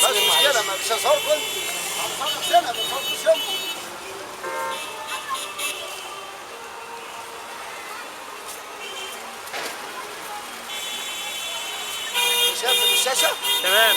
تصوير معلش. مش هصوركم انتوا. ما تصوركوش انتوا. شايف الشاشة؟ تمام.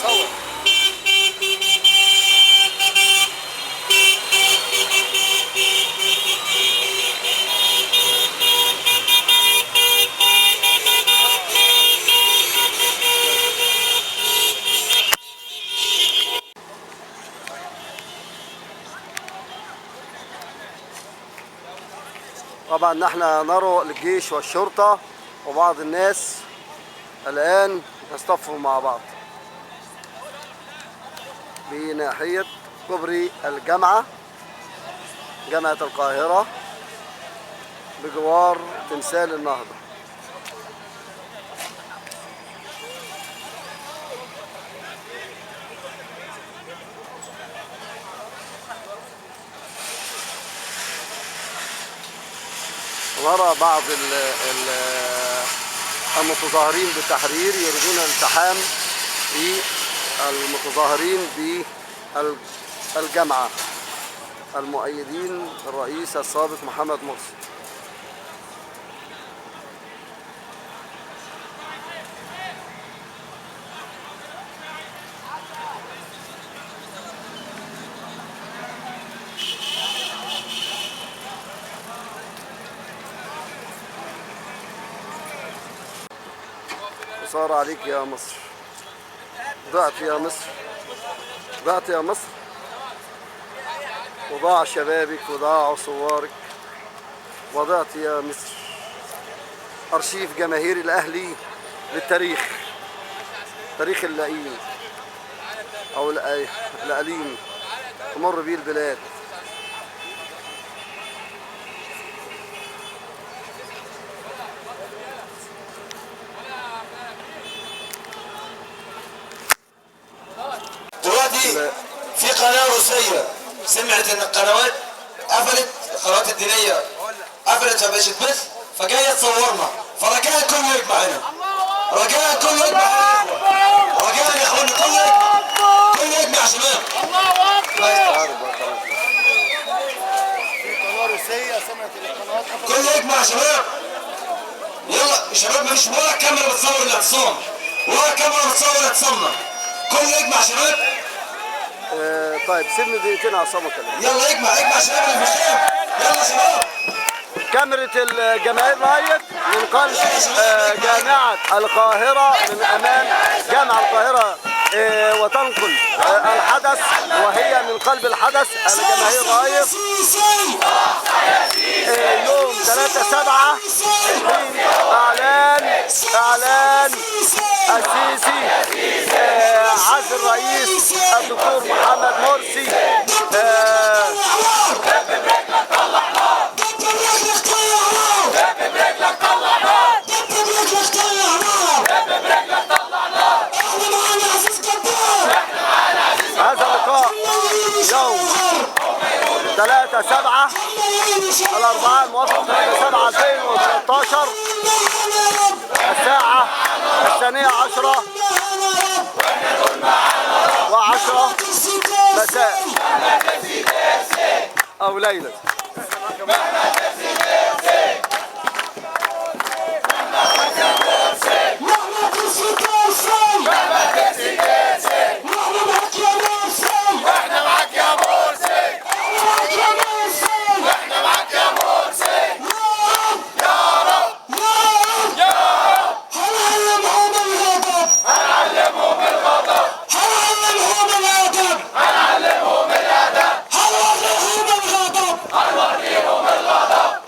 صور. طبعا نحن نرى الجيش والشرطة وبعض الناس الآن يصطفوا مع بعض بناحية كوبري الجامعة، جامعة القاهرة، بجوار تمثال النهضة. نرى بعض المتظاهرين بالتحرير يريدون الالتحام بالمتظاهرين بالجامعة المؤيدين الرئيس السابق محمد مرسي. صار عليك يا مصر، ضعت يا مصر، ضعت يا مصر، وضاع شبابك وضاع صوارك، وضعت يا مصر. أرشيف جماهير الأهلي للتاريخ، تاريخ اللئيم أو الأليم تمر به البلاد. في قناة روسية سمعت ان القنوات قفلت، القنوات الدينية قفلت فبقتش تبث، فجاية تصورنا، فرجاء الكل يجمع هنا، رجاء الكل يجمع هنا، رجاء يا اخوانا الكل يجمع، الكل يجمع يا شباب. الله اكبر. في قناة روسية سمعت القنوات الكل يجمع يا شباب. يلا يا شباب، مفيش ولا كاميرا بتصور الاعتصام، ولا كاميرا بتصور اعتصامنا، الكل يجمع يا شباب. طيب سيبني دقيقتين عصام اكلمك. يلا اجمع اجمع شباب اللي في الشام، يلا شباب. كاميرا الجماهير رايت من قلب جامعة القاهرة، من أمام جامعة القاهرة، وتنقل الحدث وهي من قلب الحدث. الجماهير رايت يوم 3/7 إعلان السيسي عزل الرئيس الدكتور محمد مرسي. هذا اللقاء يوم 3/7 الأربعاء الموافق 3/7/2013 الساعة 12:10 مساء أو ليلة. هنوريهم الغضب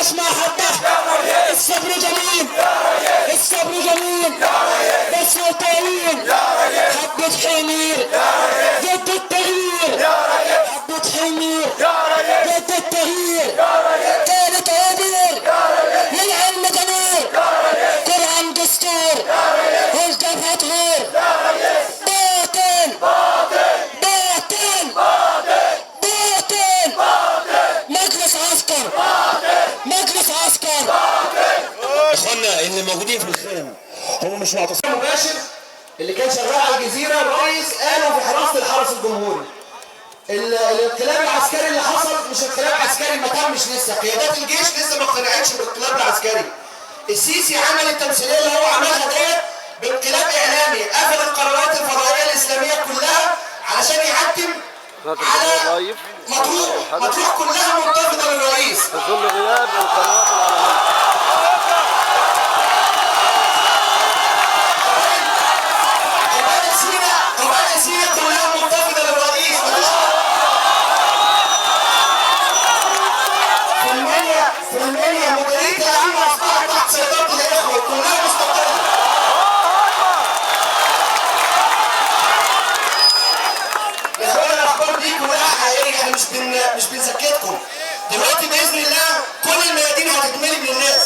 اسمع حبة الصبر جميل الصبر جميل بس طويل حبة حمير ضد التغيير حبة حمير ضد التغيير كانت عبير للعلم جميل قرآن دستور والجبهة تغير باطل باطل باطل مجلس عسكر مجلس عسكر. اخوانا اللي موجودين في الخيم هم مش معتصمين مباشر اللي كان شغال على الجزيره الرئيس قالوا في حراسه الحرس الجمهوري. الانقلاب العسكري اللي حصل مش انقلاب عسكري، ما تمش لسه، قيادات الجيش لسه ما اقتنعتش بالانقلاب العسكري. السيسي عمل التمثيليه اللي هو عملها ديت بانقلاب اعلامي، قفل القنوات الفضائيه الاسلاميه كلها علشان يحكم على مطروح كلها منتفضه للرئيس. في ظل غياب القنوات العربيه. قبائل سينا كلها منتفضه للرئيس. في المنيا مديريه الامن اصبحت تحت سيطره الاخوه كلها مستقله. يا اخوانا الاخبار دي كلها حقيقيه، احنا مش بنسكتكم. دلوقتي باذن الله كل الميادين هتتملي من الناس.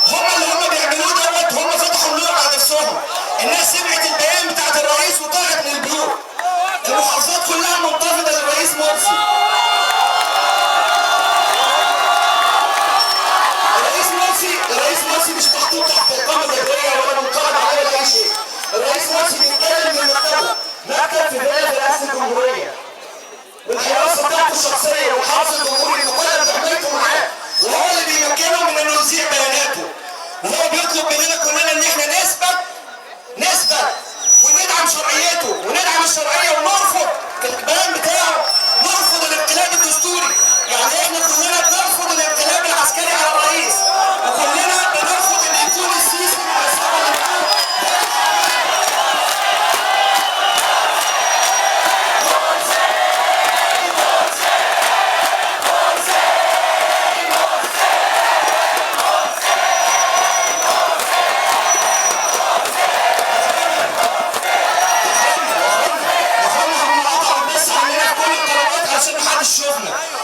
هم بيعملوه دوت، هم فتحوا النور على نفسهم. الناس سمعت البيان بتاعت الرئيس وطلعت من البيوت. المحافظات كلها منتفضه للرئيس مرسي. الرئيس مرسي مش محطوط تحت اقامه جبريه ولا منقلب عليه ولا اي شيء. الرئيس مرسي بيتكلم من مكتب في بلاد رئاسه الجمهوريه. والحراسه بتاعته الشخصيه والحرس الجمهوري مقلب تعملته معاه، وهو اللي بيمكنه من انه يذيع بياناته. وهو بيطلب مننا كلنا ان احنا نثبت وندعم شرعيته وندعم الشرعيه ونرفض البيان بتاعه، نرفض الانقلاب الدستوري. يعني احنا كلنا بنرفض الانقلاب العسكري على الرئيس، وكلنا بنرفض ان يكون السيسي مؤسسه.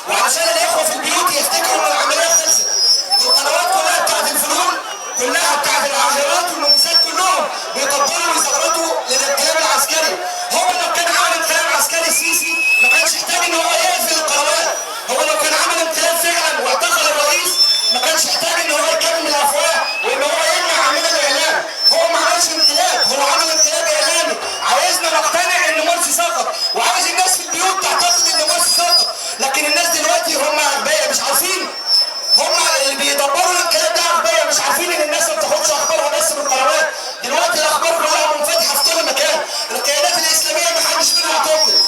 وعشان الاخوه في البيوت يفتكروا ان العمليه خلصت. القنوات كلها بتاعت الفنون كلها بتاعت العاهرات والمنسات كلهم بيطبلوا ويزغرطوا للانقلاب العسكري. هو لو كان عمل انقلاب عسكري السيسي ما كانش يحتاج ان هو يقفل القنوات. هو لو كان عمل انقلاب فعلا واعتقل الرئيس ما كانش يحتاج ان هو يكمل الافواه وان هو يمنع عمل الاعلام. هو ما عملش انقلاب، هو عمل انقلاب اعلامي. عايزنا نقتنع ان مرسي سقط، وعايز الناس في البيوت تعتقد ان مرسي سقط. لكن الناس دلوقتي هم اغبياء مش عارفين، هم اللي بيدبروا الانقلاب ده اغبياء مش عارفين ان الناس ما بتاخدش اخبارها بس من القنوات. دلوقتي الاخبار كلها منفتحه في كل مكان. القيادات الاسلاميه ما حدش منها هتقتل.